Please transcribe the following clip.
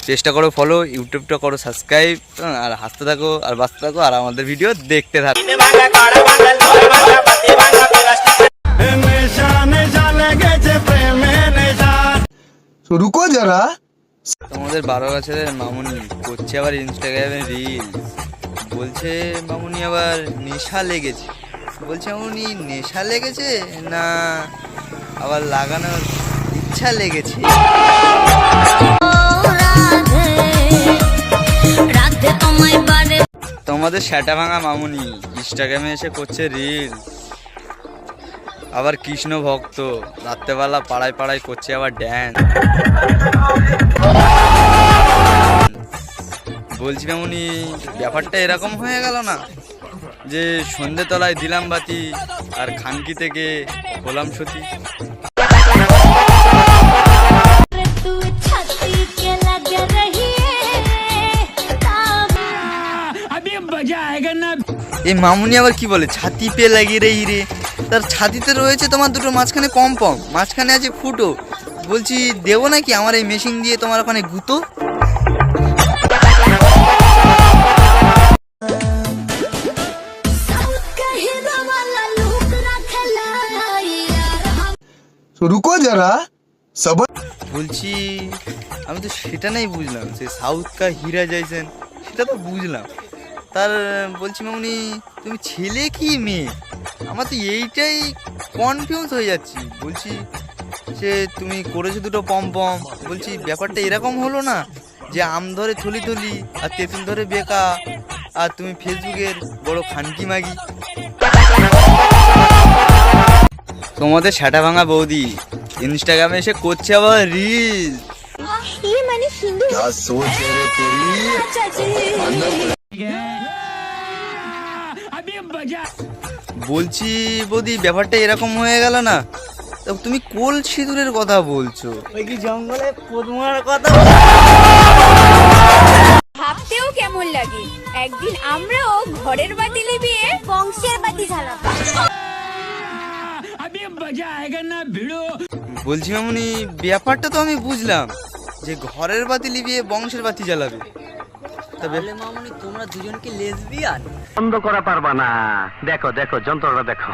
চেষ্টা করো ফলো, ইউটিউবটা করো সাবস্ক্রাইব, আর হাসতে থাকো আর বাঁচতে থাকো আর আমাদের ভিডিও দেখতে থাকো। রুকো যারা, তোমাদের 12 বছরের মামুনি করছে আবার ইনস্টাগ্রামে রিল, বলছে মামুনি আবার নেশা লেগেছে। বলছে মামুনি নেশা লেগেছে না আবার লাগানোর ইচ্ছা লেগেছে। তোমাদের সেটা ভাঙা মামুনি ইনস্টাগ্রামে এসে করছে রিল, আবার কৃষ্ণ ভক্ত, রাত্রেবেলা পাড়ায় পাড়ায় করছে আবার ড্যান্স। বলছি মামুনি ব্যাপারটা এরকম হয়ে গেল না যে সন্ধে তলায় দিলাম বাতি আর খানকি থেকে হলাম সতী। এই মামুনি আবার কি বলে ছাতি পে লাগিয়ে রে রে, তার ছাতিতে রয়েছে তোমার দুটো মাঝখানে পম পম, মাঝখানে আছে ফুটো। বলছি দেবো নাকি আমার এই মেশিন দিয়ে তোমার ওখানে গুঁতো? রুকো যারা সবার। বলছি আমি তো সেটা নাই বুঝলাম, সে সাউথ কা হীরা যাইছেন সেটা তো বুঝলাম। তার বলছি মামুনি তুমি ছেলে কি মেয়ে, আমার তো এইটাই কনফিউজ হয়ে যাচ্ছি। বলছি সে তুমি করেছো দুটো পম পম, বলছি ব্যাপারটা এরকম হলো না যে আম ধরে থলি থলি আর তেঁতুল ধরে বেকা, আর তুমি ফেসবুকের বড় খানকি মাগি। তোমাদের সেটা ভাঙা বৌদি ইনস্টাগ্রামে এসে করছে আবার রিল। বলছি বৌদি ব্যাপারটা এরকম হয়ে গেল না, তো তুমি কোল সিঁদুরের কথা বলছো, ওই কি জঙ্গলে পদ্মার কথা? ভাবতেও কেমন লাগে একদিন আমরাও ঘরের বাতি লিবিয়ে বংশের বাতি জ্বালাবো। বলছি মামুনি ব্যাপারটা তো আমি বুঝলাম যে ঘরের বাতি লিবিয়ে বংশের বাতি জ্বালাবে, তবে মামুনি তোমরা দুজনকে লেসবিয়ান? বন্ধ করা পারবা না, দেখো দেখো যন্ত্রটা দেখো।